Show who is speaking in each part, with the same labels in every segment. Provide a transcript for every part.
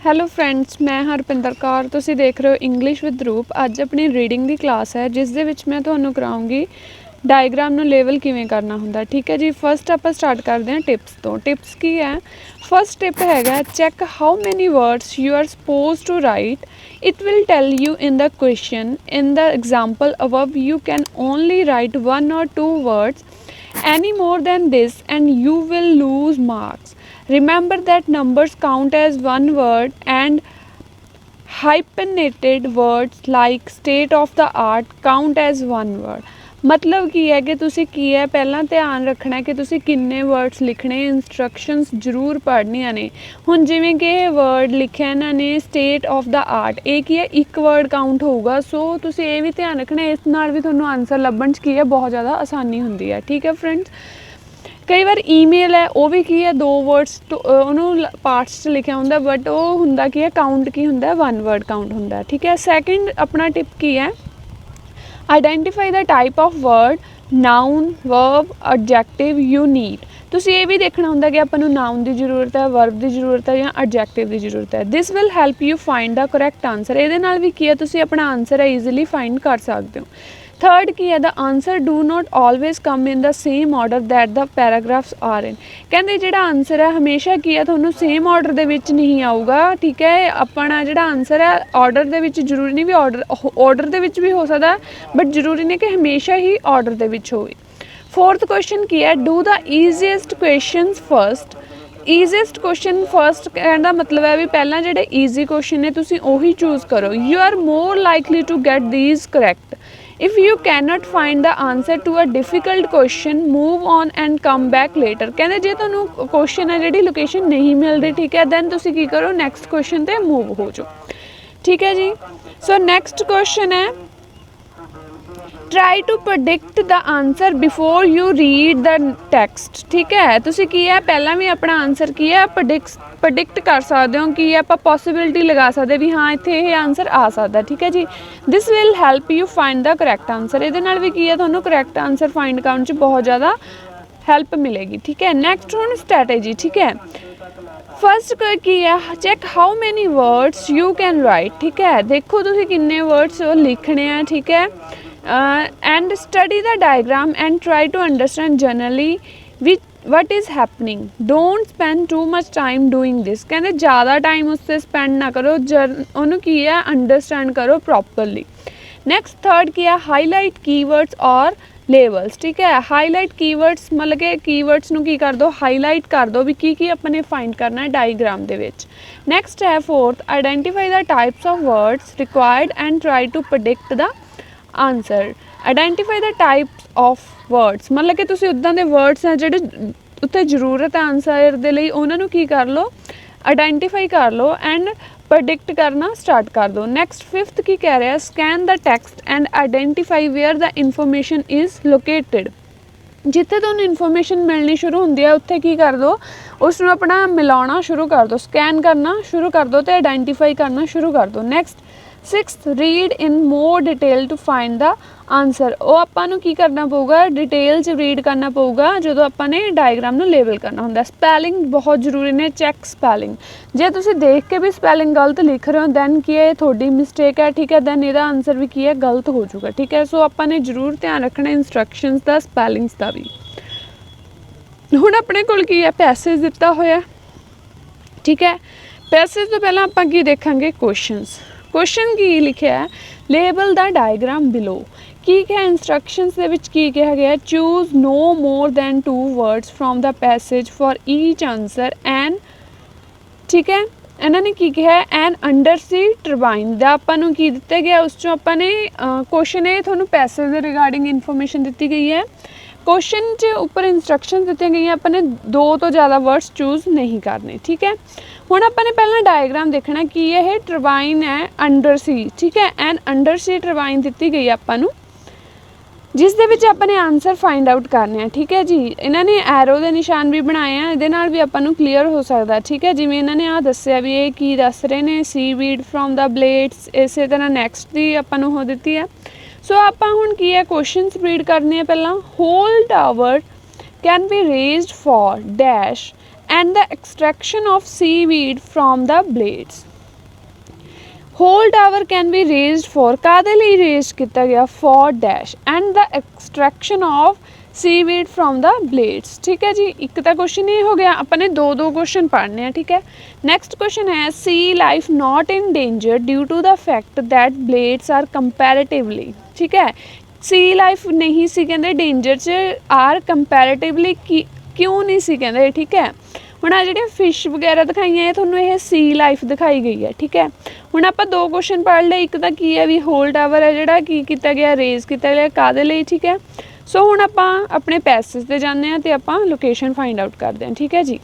Speaker 1: Hello friends, ਮੈਂ ਹਾਂ ਰੁਪਿੰਦਰ ਕੌਰ। ਤੁਸੀਂ ਦੇਖ ਰਹੇ ਹੋ ਇੰਗਲਿਸ਼ ਵਿਦ ਰੂਪ। ਅੱਜ ਆਪਣੀ ਰੀਡਿੰਗ ਦੀ ਕਲਾਸ ਹੈ ਜਿਸ ਦੇ ਵਿੱਚ ਮੈਂ ਤੁਹਾਨੂੰ ਕਰਾਉਂਗੀ ਡਾਇਗਰਾਮ ਨੂੰ ਲੇਬਲ ਕਿਵੇਂ ਕਰਨਾ ਹੁੰਦਾ। ਠੀਕ ਹੈ ਜੀ। ਫਸਟ ਆਪਾਂ ਸਟਾਰਟ ਕਰਦੇ ਹਾਂ ਟਿਪਸ ਤੋਂ। ਟਿਪਸ ਕੀ ਹੈ? ਫਸਟ ਟਿਪ ਹੈਗਾ check how many words you are suppose to write. It will tell you in the question. In the example above, you can only write 1 or 2 words any more than this and you will lose marks. Remember that numbers count as one word and hyphenated words like state of the art count as one word. ਮਤਲਬ ਕੀ ਹੈ ਕਿ ਤੁਸੀਂ ਕੀ ਹੈ ਪਹਿਲਾਂ ਧਿਆਨ ਰੱਖਣਾ ਕਿ ਤੁਸੀਂ ਕਿੰਨੇ ਵਰਡਸ ਲਿਖਣੇ। ਇੰਸਟਰਕਸ਼ਨਸ ਜ਼ਰੂਰ ਪੜ੍ਹਨੀਆਂ ਨੇ। ਹੁਣ ਜਿਵੇਂ ਕਿ ਇਹ ਵਰਡ ਲਿਖਿਆ ਇਹਨਾਂ ਨੇ ਸਟੇਟ ਆਫ ਦਾ ਆਰਟ, ਇਹ ਕੀ ਹੈ ਇੱਕ ਵਰਡ ਕਾਊਂਟ ਹੋਊਗਾ। ਸੋ ਤੁਸੀਂ ਇਹ ਵੀ ਧਿਆਨ ਰੱਖਣਾ, ਇਸ ਨਾਲ ਵੀ ਤੁਹਾਨੂੰ ਆਨਸਰ ਲੱਭਣ 'ਚ ਕੀ ਹੈ ਬਹੁਤ ਜ਼ਿਆਦਾ ਆਸਾਨੀ ਹੁੰਦੀ ਹੈ। ਠੀਕ ਹੈ ਫਰੈਂਡਸ। ਕਈ ਵਾਰ ਈਮੇਲ ਹੈ ਉਹ ਵੀ ਕੀ ਹੈ 2 ਵਰਡਸ ਉਹਨੂੰ ਪਾਰਟਸ 'ਚ ਲਿਖਿਆ ਹੁੰਦਾ, ਬਟ ਉਹ ਹੁੰਦਾ ਕੀ ਹੈ ਕਾਊਂਟ ਕੀ ਹੁੰਦਾ 1 ਵਰਡ ਕਾਊਂਟ ਹੁੰਦਾ। ਠੀਕ ਹੈ। ਸੈਕਿੰਡ ਆਪਣਾ ਟਿਪ ਕੀ ਹੈ? Identify the type of word, noun, verb, adjective you need. ਤੁਸੀਂ ਇਹ ਵੀ ਦੇਖਣਾ ਹੁੰਦਾ ਕਿ ਆਪਾਂ ਨੂੰ ਨਾਊਨ ਦੀ ਜ਼ਰੂਰਤ ਹੈ, ਵਰਬ ਦੀ ਜ਼ਰੂਰਤ ਹੈ ਜਾਂ ਐਡਜੈਕਟਿਵ ਦੀ ਜ਼ਰੂਰਤ ਹੈ। This will help you find the correct answer. ਇਹਦੇ ਨਾਲ ਵੀ ਕੀ ਹੈ ਤੁਸੀਂ ਆਪਣਾ ਆਨਸਰ ਹੈ ਈਜ਼ੀਲੀ ਫਾਈਂਡ ਕਰ ਸਕਦੇ ਹੋ। ਥਰਡ ਕੀ ਹੈ? The answer do not always come in the same order that the paragraphs are in. ਕਹਿੰਦੇ ਜਿਹੜਾ ਆਨਸਰ ਹੈ ਹਮੇਸ਼ਾ ਕੀ ਹੈ ਤੁਹਾਨੂੰ ਸੇਮ ਆਰਡਰ ਦੇ ਵਿੱਚ ਨਹੀਂ ਆਊਗਾ। ਠੀਕ ਹੈ। ਆਪਣਾ ਜਿਹੜਾ ਆਨਸਰ ਹੈ ਆਰਡਰ ਦੇ ਵਿੱਚ ਜ਼ਰੂਰੀ ਨਹੀਂ ਵੀ ਆਰਡਰ ਦੇ ਵਿੱਚ ਵੀ ਹੋ ਸਕਦਾ, ਬਟ ਜ਼ਰੂਰੀ ਨਹੀਂ ਕਿ ਹਮੇਸ਼ਾ ਹੀ ਆਰਡਰ ਦੇ ਵਿੱਚ ਹੋਵੇ। ਫੋਰਥ ਕੁਐਸਚਨ ਕੀ ਹੈ? Do the easiest questions first. Easiest question first ਕਹਿਣ ਦਾ ਮਤਲਬ ਹੈ ਵੀ ਪਹਿਲਾਂ ਜਿਹੜੇ ਈਜ਼ੀ ਕੁਐਸਚਨ ਨੇ ਤੁਸੀਂ ਉਹੀ ਚੂਜ਼ ਕਰੋ। You are more likely to get these correct. If you cannot find the answer to a difficult question, move on and come back later. ਕਹਿੰਦੇ ਜੇ ਤੁਹਾਨੂੰ ਕੁਐਸਚਨ ਹੈ ਜਿਹੜੀ ਲੋਕੇਸ਼ਨ ਨਹੀਂ ਮਿਲਦੀ, ਠੀਕ ਹੈ, ਦੈਨ ਤੁਸੀਂ ਕੀ ਕਰੋ ਨੈਕਸਟ ਕੁਐਸਚਨ 'ਤੇ ਮੂਵ ਹੋ ਜਾਓ। ਠੀਕ ਹੈ ਜੀ। ਸੋ ਨੈਕਸਟ ਕੁਐਸਚਨ ਹੈ try to predict the answer before you read the text. ਠੀਕ ਹੈ। ਤੁਸੀਂ ਕੀ ਹੈ ਪਹਿਲਾਂ ਵੀ ਆਪਣਾ ਆਨਸਰ ਕੀ ਹੈ ਪ੍ਰੈਡਿਕਟ ਕਰ ਸਕਦੇ ਹੋ ਕਿ ਆਪਾਂ ਪੋਸੀਬਿਲਿਟੀ ਲਗਾ ਸਕਦੇ ਵੀ ਹਾਂ ਇੱਥੇ ਇਹ ਆਨਸਰ ਆ ਸਕਦਾ। ਠੀਕ ਹੈ ਜੀ। This will help you find the correct answer. ਇਹਦੇ ਨਾਲ ਵੀ ਕੀ ਹੈ ਤੁਹਾਨੂੰ ਕਰੈਕਟ ਆਨਸਰ ਫਾਈਂਡ ਕਰਨ 'ਚ ਬਹੁਤ ਜ਼ਿਆਦਾ ਹੈਲਪ ਮਿਲੇਗੀ। ਠੀਕ ਹੈ। ਨੈਕਸਟ ਹੁਣ ਸਟ੍ਰੈਟੇਜੀ। ਠੀਕ ਹੈ। ਫਸਟ ਕੀ ਹੈ? Check how many words you can right. ਠੀਕ ਹੈ। ਦੇਖੋ ਤੁਸੀਂ ਕਿੰਨੇ ਵਰਡਸ ਲਿਖਣੇ ਆ। ਠੀਕ ਹੈ। And study the diagram and try to understand generally what is happening. don't spend too much time doing this. ਕਹਿੰਦੇ ਜ਼ਿਆਦਾ ਟਾਈਮ ਉਸ 'ਤੇ ਸਪੈਂਡ ਨਾ ਕਰੋ, ਉਹਨੂੰ ਕੀ ਹੈ ਅੰਡਰਸਟੈਂਡ ਕਰੋ ਪ੍ਰੋਪਰਲੀ। ਨੈਕਸਟ ਥਰਡ ਕੀ ਹੈ? ਹਾਈਲਾਈਟ ਕੀਵਰਡਸ ਔਰ ਲੇਬਲਸ। ਠੀਕ ਹੈ। ਹਾਈਲਾਈਟ ਕੀਵਰਡਸ ਮਤਲਬ ਕਿ ਕੀਵਰਡਸ ਨੂੰ ਕੀ ਕਰ ਦਿਓ ਹਾਈਲਾਈਟ ਕਰ ਦਿਓ ਵੀ ਕੀ ਆਪਾਂ ਨੇ ਫਾਈਂਡ ਕਰਨਾ ਹੈ ਡਾਇਗਰਾਮ ਦੇ ਵਿੱਚ। ਨੈਕਸਟ ਹੈ fourth identify the types of words required and try to predict the answer. Identify the types of words ਮਤਲਬ ਕਿ ਤੁਸੀਂ ਉੱਦਾਂ ਦੇ ਵਰਡਸ ਆ ਜਿਹੜੇ ਉੱਥੇ ਜ਼ਰੂਰਤ ਹੈ ਆਨਸਰ ਦੇ ਲਈ, ਉਹਨਾਂ ਨੂੰ ਕੀ ਕਰ ਲਓ ਆਈਡੈਂਟੀਫਾਈ ਕਰ ਲਓ ਐਂਡ ਪ੍ਰੈਡਿਕਟ ਕਰਨਾ ਸਟਾਰਟ ਕਰ ਦਿਓ। ਨੈਕਸਟ ਫਿਫਥ ਕੀ ਕਹਿ ਰਿਹਾ? Scan the text and identify where the information is located. ਜਿੱਥੇ ਤੁਹਾਨੂੰ ਇਨਫੋਰਮੇਸ਼ਨ ਮਿਲਣੀ ਸ਼ੁਰੂ ਹੁੰਦੀ ਹੈ ਉੱਥੇ ਕੀ ਕਰ ਦਿਓ ਉਸ ਨੂੰ ਆਪਣਾ ਮਿਲਾਉਣਾ ਸ਼ੁਰੂ ਕਰ ਦਿਓ, ਸਕੈਨ ਕਰਨਾ ਸ਼ੁਰੂ ਕਰ ਦਿਓ ਅਤੇ ਆਈਡੈਂਟੀਫਾਈ ਕਰਨਾ ਸ਼ੁਰੂ ਕਰ ਦਿਓ। Next sixth read in more detail to find the answer. ਉਹ ਆਪਾਂ ਨੂੰ ਕੀ ਕਰਨਾ ਪਊਗਾ ਡਿਟੇਲ 'ਚ ਰੀਡ ਕਰਨਾ ਪਊਗਾ ਜਦੋਂ ਆਪਾਂ ਨੇ ਡਾਇਗਰਾਮ ਨੂੰ ਲੇਬਲ ਕਰਨਾ ਹੁੰਦਾ। ਸਪੈਲਿੰਗ ਬਹੁਤ ਜ਼ਰੂਰੀ ਨੇ। Check spelling. ਜੇ ਤੁਸੀਂ ਦੇਖ ਕੇ ਵੀ ਸਪੈਲਿੰਗ ਗਲਤ ਲਿਖ ਰਹੇ ਹੋ ਦੈਨ ਕੀ ਇਹ ਤੁਹਾਡੀ ਮਿਸਟੇਕ ਹੈ। ਠੀਕ ਹੈ। ਦੈਨ ਇਹਦਾ ਆਨਸਰ ਵੀ ਕੀ ਹੈ ਗਲਤ ਹੋ ਜਾਊਗਾ। ਠੀਕ ਹੈ। ਸੋ ਆਪਾਂ ਨੇ ਜ਼ਰੂਰ ਧਿਆਨ ਰੱਖਣਾ ਇੰਸਟਰਕਸ਼ਨਸ ਦਾ, ਸਪੈਲਿੰਗਸ ਦਾ ਵੀ। ਹੁਣ ਆਪਣੇ ਕੋਲ ਕੀ ਹੈ ਪੈਸੇਜ ਦਿੱਤਾ ਹੋਇਆ। ਠੀਕ ਹੈ। ਪੈਸੇਜ ਤੋਂ ਪਹਿਲਾਂ ਆਪਾਂ ਕੀ ਦੇਖਾਂਗੇ ਕੁਐਸਚਨਸ। ਕੁਐਸਚਨ ਕੀ ਲਿਖਿਆ? ਲੇਬਲ ਦਾ ਡਾਇਗਰਾਮ ਬਿਲੋ। ਕੀ ਕਿਹਾ ਇੰਸਟਰਕਸ਼ਨਸ ਦੇ ਵਿੱਚ ਕੀ ਕਿਹਾ ਗਿਆ? Choose no more than 2 words from the passage for each answer and. ਠੀਕ ਹੈ। ਇਹਨਾਂ ਨੇ ਕੀ ਕਿਹਾ? ਐਨ ਅੰਡਰ ਸੀ ਟਰਬਾਈਨ ਦਾ ਆਪਾਂ ਨੂੰ ਕੀ ਦਿੱਤਾ ਗਿਆ ਉਸ 'ਚੋਂ ਆਪਾਂ ਨੇ ਕੁਐਸਚਨ ਇਹ ਤੁਹਾਨੂੰ ਪੈਸੇਜ ਦੇ ਰਿਗਾਰਡਿੰਗ ਇਨਫੋਰਮੇਸ਼ਨ ਦਿੱਤੀ ਗਈ ਹੈ। ਕੁਐਸਚਨ 'ਚ ਉੱਪਰ ਇੰਸਟਰਕਸ਼ਨ ਦਿੱਤੀਆਂ ਗਈਆਂ ਆਪਾਂ ਨੇ 2 ਤੋਂ ਜ਼ਿਆਦਾ ਵਰਡਸ ਚੂਜ਼ ਨਹੀਂ ਕਰਨੇ। ਠੀਕ ਹੈ। ਹੁਣ ਆਪਾਂ ਨੇ ਪਹਿਲਾਂ ਡਾਇਗਰਾਮ ਦੇਖਣਾ ਕੀ ਇਹ ਟਰਬਾਈਨ ਹੈ ਅੰਡਰ ਸੀ। ਠੀਕ ਹੈ। ਐਨ ਅੰਡਰ ਸੀ ਟਰਬਾਈਨ ਦਿੱਤੀ ਗਈ ਆਪਾਂ ਨੂੰ ਜਿਸ ਦੇ ਵਿੱਚ ਆਪਾਂ ਨੇ ਆਨਸਰ ਫਾਈਂਡ ਆਊਟ ਕਰਨੇ ਆ। ਠੀਕ ਹੈ ਜੀ। ਇਹਨਾਂ ਨੇ ਐਰੋ ਦੇ ਨਿਸ਼ਾਨ ਵੀ ਬਣਾਏ ਆ, ਇਹਦੇ ਨਾਲ ਵੀ ਆਪਾਂ ਨੂੰ ਕਲੀਅਰ ਹੋ ਸਕਦਾ। ਠੀਕ ਹੈ। ਜਿਵੇਂ ਇਹਨਾਂ ਨੇ ਆਹ ਦੱਸਿਆ ਵੀ ਇਹ ਕੀ ਦੱਸ ਰਹੇ ਨੇ ਸੀ ਵੀਡ ਫਰੋਮ ਦਾ ਬਲੇਡਸ, ਇਸੇ ਤਰ੍ਹਾਂ ਨੈਕਸਟ ਦੀ ਆਪਾਂ ਨੂੰ ਉਹ ਦਿੱਤੀ ਹੈ। ਸੋ ਆਪਾਂ ਹੁਣ ਕੀ ਹੈ ਕੁਐਸਚਨਸ ਰੀਡ ਕਰਨੇ ਆ ਪਹਿਲਾਂ। Whole tower can be raised for dash and the extraction of seaweed from the blades. Whole tower can be raised for ਕਾਹਦੇ ਲਈ ਰੇਜ਼ ਕੀਤਾ ਗਿਆ for dash and the extraction of seaweed from the blades. ठीक है जी, एक तो question ये हो गया, अपने दो क्वेश्चन पढ़ने हैं। ठीक है, नेक्स्ट क्वेश्चन है sea life not in danger due to the fact that blades are comparatively. ठीक है, सी लाइफ नहीं सी कहते डेंजर च आर कंपैरेटिवली क्यों नहीं सी कहते। ठीक है, ਹੁਣ ਆ ਜਿਹੜੀਆਂ ਫਿਸ਼ ਵਗੈਰਾ ਦਿਖਾਈਆਂ ਇਹ ਤੁਹਾਨੂੰ ਇਹ ਸੀ ਲਾਈਫ ਦਿਖਾਈ ਗਈ ਹੈ। ਠੀਕ ਹੈ, ਹੁਣ ਆਪਾਂ ਦੋ ਕੁਐਸਚਨ ਪੜ੍ਹ ਲਏ, ਇੱਕ ਤਾਂ ਕੀ ਹੈ ਵੀ ਹੋਲ ਟਾਵਰ ਹੈ ਜਿਹੜਾ ਕੀ ਕੀਤਾ ਗਿਆ ਰੇਜ਼ ਕੀਤਾ ਗਿਆ ਕਾਹਦੇ ਲਈ। ਠੀਕ ਹੈ, ਸੋ ਹੁਣ ਆਪਾਂ ਆਪਣੇ ਪੈਸੇਜ 'ਤੇ ਜਾਂਦੇ ਹਾਂ ਅਤੇ ਆਪਾਂ ਲੋਕੇਸ਼ਨ ਫਾਈਂਡ ਆਊਟ ਕਰਦੇ ਹਾਂ। ਠੀਕ ਹੈ ਜੀ,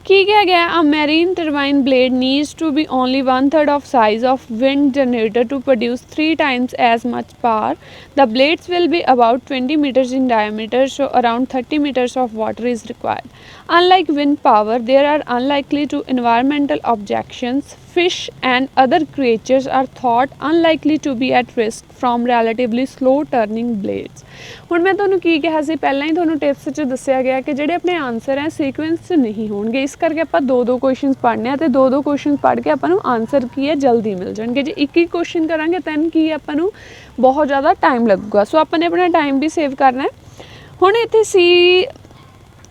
Speaker 1: ਕੀ ਕਿਹਾ ਗਿਆ ਆ marine turbine blade needs to be only 1/3 of size of wind generator to produce 3 times as much power. The blades will be about 20 meters in diameter, so around 30 meters of water is required. Unlike wind power, there are unlikely to environmental objections. Fish and other creatures are thought unlikely to be at risk from relatively slow turning blades. ਹੁਣ ਮੈਂ ਤੁਹਾਨੂੰ ਕੀ ਕਿਹਾ ਸੀ ਪਹਿਲਾਂ ਹੀ ਤੁਹਾਨੂੰ tips 'ਚ ਦੱਸਿਆ ਗਿਆ ਕਿ ਜਿਹੜੇ ਆਪਣੇ ਆਨਸਰ ਹੈ ਸੀਕੁਐਂਸ 'ਚ ਨਹੀਂ ਹੋਣਗੇ, ਇਸ ਕਰਕੇ ਆਪਾਂ ਦੋ ਕੁਐਸਚਨਸ ਪੜ੍ਹਨੇ ਆ ਅਤੇ ਦੋ ਕੁਐਸਚਨਸ ਪੜ੍ਹ ਕੇ ਆਪਾਂ ਨੂੰ ਆਨਸਰ ਕੀ ਹੈ ਜਲਦੀ ਮਿਲ ਜਾਣਗੇ। ਜੇ ਇੱਕ ਕੁਐਸਚਨ ਕਰਾਂਗੇ ਤਾਂ ਕੀ ਆਪਾਂ ਨੂੰ ਬਹੁਤ ਜ਼ਿਆਦਾ ਟਾਈਮ ਲੱਗੂਗਾ, ਸੋ ਆਪਾਂ ਨੇ ਆਪਣਾ ਟਾਈਮ ਵੀ ਸੇਵ ਕਰਨਾ। ਹੁਣ ਇੱਥੇ ਸੀ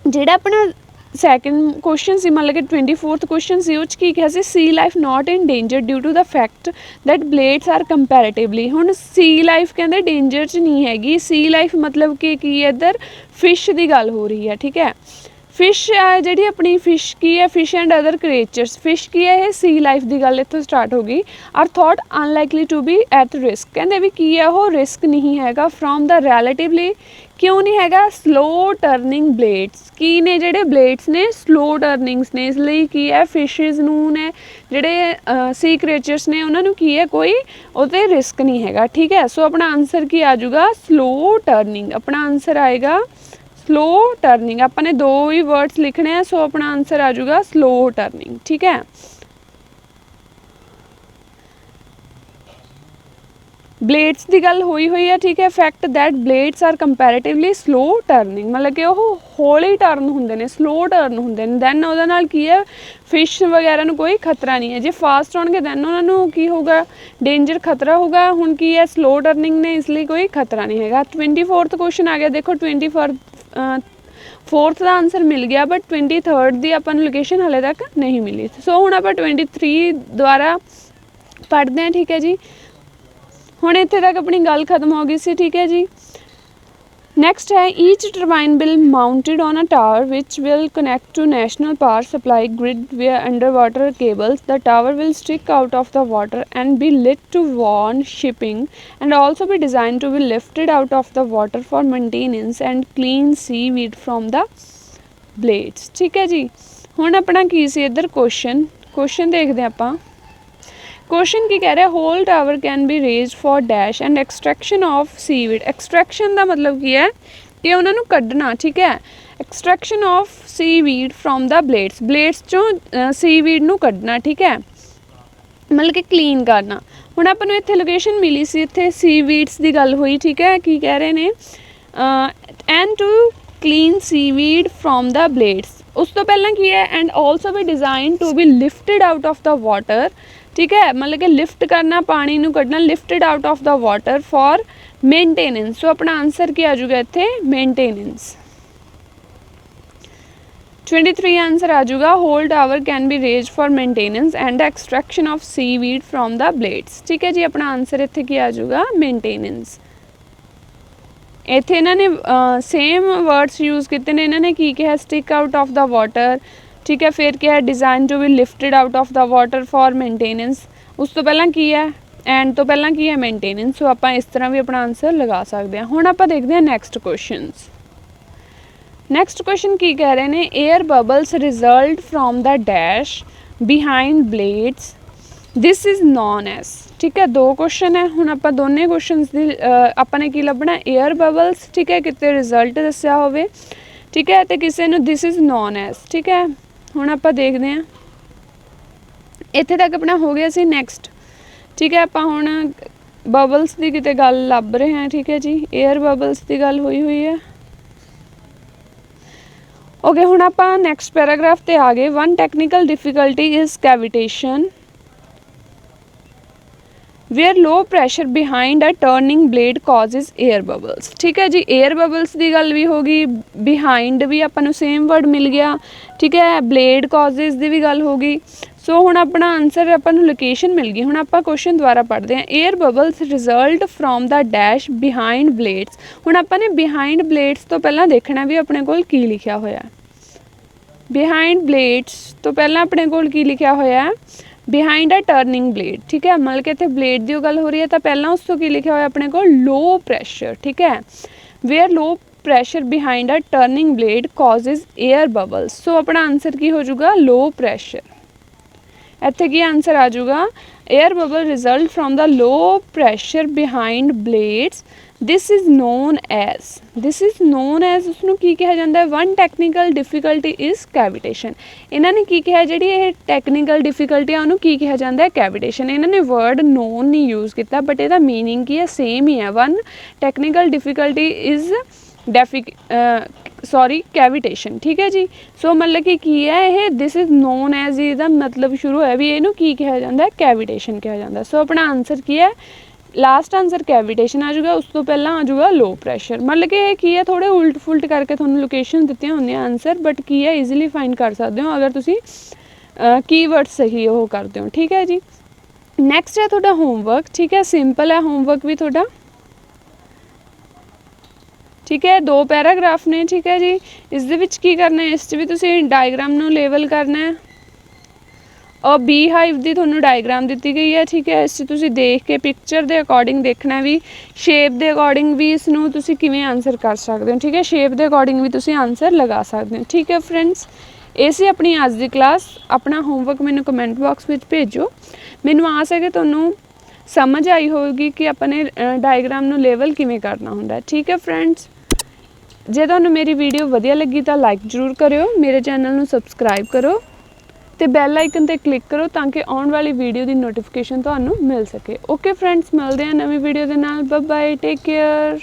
Speaker 1: ਜਿਹੜਾ ਆਪਣਾ ਸੈਕਿੰਡ ਕੁਐਸਚਨ ਸੀ, ਮਤਲਬ ਕਿ 24th ਕੁਐਸਚਨ ਸੀ, ਉਹ 'ਚ ਕੀ ਕਿਹਾ ਸੀ sea life not in danger due to the fact that blades are comparatively. ਹੁਣ ਸੀ ਲਾਈਫ ਕਹਿੰਦੇ ਡੇਂਜਰ 'ਚ ਨਹੀਂ ਹੈਗੀ, ਸੀ ਲਾਈਫ ਮਤਲਬ ਕਿ ਕੀ ਹੈ ਇੱਧਰ ਫਿਸ਼ ਦੀ ਗੱਲ ਹੋ ਰਹੀ ਹੈ। ਠੀਕ ਹੈ, ਫਿਸ਼ ਜਿਹੜੀ ਆਪਣੀ ਫਿਸ਼ ਕੀ ਹੈ ਫਿਸ਼ ਐਂਡ ਅਦਰ ਕ੍ਰੀਏਚਰਸ, ਫਿਸ਼ ਕੀ ਹੈ ਇਹ ਸੀ ਲਾਈਫ ਦੀ ਗੱਲ ਇੱਥੋਂ ਸਟਾਰਟ ਹੋ ਗਈ। Are thought unlikely to be at risk, ਕਹਿੰਦੇ ਵੀ ਕੀ ਹੈ ਉਹ ਰਿਸਕ ਨਹੀਂ ਹੈਗਾ ਫਰੋਮ ਦਾ ਰੈਲੇਟਿਵਲੀ, ਕਿਉਂ ਨਹੀਂ ਹੈਗਾ ਸਲੋ ਟਰਨਿੰਗ ਬਲੇਡਸ, ਕੀ ਨੇ ਜਿਹੜੇ ਬਲੇਡਸ ਨੇ ਸਲੋ ਟਰਨਿੰਗਸ ਨੇ, ਇਸ ਲਈ ਕੀ ਹੈ ਫਿਸ਼ਿਜ਼ ਨੂੰ ਨੇ ਜਿਹੜੇ ਸੀ ਕ੍ਰੀਏਚਰਸ ਨੇ ਉਹਨਾਂ ਨੂੰ ਕੀ ਹੈ ਕੋਈ ਉਹਦੇ ਰਿਸਕ ਨਹੀਂ ਹੈਗਾ। ਠੀਕ ਹੈ, ਸੋ ਆਪਣਾ ਆਨਸਰ ਕੀ ਆ ਜਾਊਗਾ ਸਲੋ ਟਰਨਿੰਗ, ਆਪਣਾ ਆਨਸਰ ਆਏਗਾ ਸਲੋ ਟਰਨਿੰਗ। ਆਪਾਂ ਨੇ ਦੋ ਹੀ ਵਰਡਸ ਲਿਖਣੇ ਆ, ਸੋ ਆਪਣਾ ਆਨਸਰ ਆ ਜਾਊਗਾ ਸਲੋ ਟਰਨਿੰਗ। ਠੀਕ ਹੈ, ਬਲੇਡਸ ਦੀ ਗੱਲ ਹੋਈ ਹੈ। ਠੀਕ ਹੈ, fact that blades are comparatively slow turning, ਮਤਲਬ ਕਿ ਉਹ ਹੌਲੀ ਟਰਨ ਹੁੰਦੇ ਨੇ, ਸਲੋ ਟਰਨ ਹੁੰਦੇ ਨੇ। ਦੈਨ ਉਹਦੇ ਨਾਲ ਕੀ ਹੈ ਫਿਸ਼ ਵਗੈਰਾ ਨੂੰ ਕੋਈ ਖਤਰਾ ਨਹੀਂ ਹੈ, ਜੇ ਫਾਸਟ ਹੋਣਗੇ ਦੈਨ ਉਹਨਾਂ ਨੂੰ ਕੀ ਹੋਊਗਾ ਡੇਂਜਰ ਖਤਰਾ ਹੋਊਗਾ। ਹੁਣ ਕੀ ਹੈ ਸਲੋ ਟਰਨਿੰਗ ਨੇ, ਇਸ ਲਈ ਕੋਈ ਖਤਰਾ ਨਹੀਂ ਹੈਗਾ। 24th ਕੁਐਸਚਨ ਆ ਗਿਆ, ਦੇਖੋ 24th ਦਾ ਆਨਸਰ ਮਿਲ ਗਿਆ ਬਟ 23rd ਦੀ ਆਪਾਂ ਨੂੰ ਲੋਕੇਸ਼ਨ ਹਾਲੇ ਤੱਕ ਨਹੀਂ ਮਿਲੀ। ਸੋ ਹੁਣ ਆਪਾਂ 23 ਦੁਆਰਾ ਪੜ੍ਹਦੇ ਹਾਂ। ਠੀਕ ਹੈ ਜੀ, ਹੁਣ ਇੱਥੇ ਤੱਕ ਆਪਣੀ ਗੱਲ ਖਤਮ ਹੋ ਗਈ ਸੀ। ਠੀਕ ਹੈ ਜੀ, ਨੈਕਸਟ ਹੈ each turbine will mounted on a tower which will connect to national power supply grid via under water cables. The tower will stick out of the water and be lit to warn shipping and also be design to be lifted out of the water for maintenance and clean seaweed from the blades. ਠੀਕ ਹੈ ਜੀ, ਹੁਣ ਆਪਣਾ ਕੀ ਸੀ ਇੱਧਰ question ਦੇਖਦੇ ਆਪਾਂ। Question ਕੀ ਕਹਿ ਰਿਹਾ whole tower can be raised for dash and extraction of seaweed. Extraction ਦਾ ਮਤਲਬ ਕੀ ਹੈ ਕਿ ਉਹਨਾਂ ਨੂੰ ਕੱਢਣਾ। ਠੀਕ ਹੈ, extraction of seaweed from the blades, blades 'ਚੋਂ ਸੀਵੀਡ ਨੂੰ ਕੱਢਣਾ। ਠੀਕ ਹੈ, ਮਤਲਬ ਕਿ ਕਲੀਨ ਕਰਨਾ। ਹੁਣ ਆਪਾਂ ਨੂੰ ਇੱਥੇ ਲੋਕੇਸ਼ਨ ਮਿਲੀ ਸੀ, ਇੱਥੇ ਸੀਵੀਡਸ ਦੀ ਗੱਲ ਹੋਈ। ਠੀਕ ਹੈ, ਕੀ ਕਹਿ ਰਹੇ ਨੇ and to clean seaweed from the blades. ਉਸ ਤੋਂ ਪਹਿਲਾਂ ਕੀ ਹੈ and also be design to be lifted out of the water. ਠੀਕ ਹੈ, ਮਤਲਬ ਕਿ ਲਿਫਟ ਕਰਨਾ, ਪਾਣੀ ਨੂੰ ਕੱਢਣਾ, lifted out of the water for maintenance. So ਆਪਣਾ ਆਨਸਰ ਕੀ ਆ ਜਾਊਗਾ ਇੱਥੇ ਮੇਨਟੇਨੈਂਸ। 23 ਆਨਸਰ ਆ ਜਾਊਗਾ whole tower can be raised for maintenance and extraction of seaweed from the blades. ਠੀਕ ਹੈ ਜੀ, ਆਪਣਾ ਆਨਸਰ ਇੱਥੇ ਕੀ ਆ ਜਾਊਗਾ ਮੇਨਟੇਨੈਂਸ। ਇੱਥੇ ਇਹਨਾਂ ਨੇ ਸੇਮ ਵਰਡਸ ਯੂਜ਼ ਕੀਤੇ ਨੇ, ਇਹਨਾਂ ਨੇ ਕੀ ਕਿਹਾ stick out of the water. ਠੀਕ ਹੈ, ਫਿਰ ਕੀ ਹੈ design to be lifted out of the water for maintenance. ਉਸ ਤੋਂ ਪਹਿਲਾਂ ਕੀ ਹੈ ਐਂਡ ਤੋਂ ਪਹਿਲਾਂ ਕੀ ਹੈ ਮੇਨਟੇਨੈਂਸ। ਸੋ ਆਪਾਂ ਇਸ ਤਰ੍ਹਾਂ ਵੀ ਆਪਣਾ ਆਨਸਰ ਲਗਾ ਸਕਦੇ ਹਾਂ। ਹੁਣ ਆਪਾਂ ਦੇਖਦੇ ਹਾਂ ਨੈਕਸਟ ਕੁਐਸਚਨਸ। ਨੈਕਸਟ ਕੁਐਸਚਨ ਕੀ ਕਹਿ ਰਹੇ ਨੇ air bubbles result from the dash behind blades this is known as. ਠੀਕ ਹੈ, ਦੋ ਕੁਐਸਚਨ ਹੈ। ਹੁਣ ਆਪਾਂ ਦੋਨੇ ਕੁਐਸਚਨਸ ਦੀ ਆਪਾਂ ਨੇ ਕੀ ਲੱਭਣਾ ਏਅਰ ਬਬਲਸ। ਠੀਕ ਹੈ, ਕਿਤੇ ਰਿਜ਼ਲਟ ਦੱਸਿਆ ਹੋਵੇ। ਠੀਕ ਹੈ, ਅਤੇ ਕਿਸੇ ਨੂੰ ਦਿਸ ਇਜ਼ ਨੋਨ ਐਸ। ਠੀਕ ਹੈ, ਹੁਣ ਆਪਾਂ ਦੇਖਦੇ ਹਾਂ ਇੱਥੇ ਤੱਕ ਆਪਣਾ ਹੋ ਗਿਆ ਸੀ। ਨੈਕਸਟ ਠੀਕ ਹੈ, ਆਪਾਂ ਹੁਣ ਬਬਲਸ ਦੀ ਕਿਤੇ ਗੱਲ ਲੱਭ ਰਹੇ ਹਾਂ। ਠੀਕ ਹੈ ਜੀ, ਏਅਰ ਬਬਲਸ ਦੀ ਗੱਲ ਹੋਈ ਹੈ। ਓਕੇ, ਹੁਣ ਆਪਾਂ ਨੈਕਸਟ ਪੈਰਾਗ੍ਰਾਫ 'ਤੇ ਆ ਗਏ। One technical difficulty is cavitation where low pressure behind a turning blade causes air bubbles. ठीक है जी, एयर बबल्स की गल भी होगी, बिहाइंड भी अपन नूं सेम वर्ड मिल गया। ठीक है, ब्लेड कॉजेज की भी गल होगी। सो हुण अपना आंसर अपन नूं लोकेशन मिल गई। हुण आपां क्वेश्चन दुबारा पढ़ते हैं। Air bubbles result from the dash behind blades. हुण आपां ने बिहाइंड ब्लेड्स तो पहलां देखना भी अपने कोल की लिखिया होया। बिहाइंड ब्लेड्स तो पहलां अपने कोल की लिखिया होया, बिहाइंड अ टर्निंग ब्लेड। ठीक है, मतलब कि इत्थे ब्लेड की गल हो रही है तो पहलां उस तो की लिखिया होया अपने कोल लो प्रैशर। ठीक है, where low pressure behind a turning blade causes air bubbles. So अपना आंसर की हो जाऊगा लो प्रैशर। इत्थे की आंसर आ जाऊगा air bubble result from the low pressure behind blades. This is known as उसनूं की कहा जाता है, one technical difficulty is cavitation. इन्होंने की कहा जी ये टैक्नीकल डिफिकल्टी उन्होंने की कहा जाता है कैविटेशन। इन्होंने वर्ड नोन नहीं यूज़ किया बट इसका मीनिंग की है सेम ही है। One technical difficulty is cavitation. ठीक है जी, सो मतलब कि है ये दिस इज़ नोन एज इसका मतलब शुरू है भी इनू की कहा जाता है, कैविटेशन कहा जाता है। सो अपना आंसर की है, लास्ट आंसर कैविटेशन आ जाऊगा, उस तो पहला आ जाऊगा लो प्रैशर। मतलब कि है थोड़े उल्ट फुलट करके थोड़ा लोकेशन दी होंगे आंसर, बट की है ईजिली फाइंड कर सकते हो अगर तुसी कीवर्ड सही वो करते हो। ठीक है जी, नैक्सट है थोड़ा होमवर्क। ठीक है, सिंपल है होमवर्क भी थोड़ा। ठीक है, 2 पैराग्राफ ने। ठीक है जी, इस दे विच की करना है, इस भी तुसी डायग्राम नूं लेवल करना है और बी हाइव की थोनों डायग्राम दी गई है। ठीक है, इस तुसी देख के पिक्चर के अकॉर्डिंग देखना भी, शेप के अकॉर्डिंग भी इसनूं तुसी किवें आंसर कर सकते हो। ठीक है, शेप के अकॉर्डिंग भी तुसी आंसर लगा सकते हो। ठीक है फ्रेंड्स, ये सी अपनी अज की क्लास। अपना होमवर्क मैनूं कमेंट बॉक्स में भेजो, मैनूं आस है कि तुहानूं समझ आई होगी कि अपने डायग्राम नूं लेवल किवें करना हुंदा है। ठीक है फ्रेंड्स, जे तुहानूं मेरी वीडियो वधिया लगी तो लाइक जरूर करियो, मेरे चैनल नूं सबसक्राइब करो तो बैल आइकन पर क्लिक करो ताकि आने वाली वीडियो की नोटिफिकेशन तुहानूं मिल सके। ओके फ्रेंड्स, मिलते हैं नवी वीडियो के नाल। Bye bye, take care.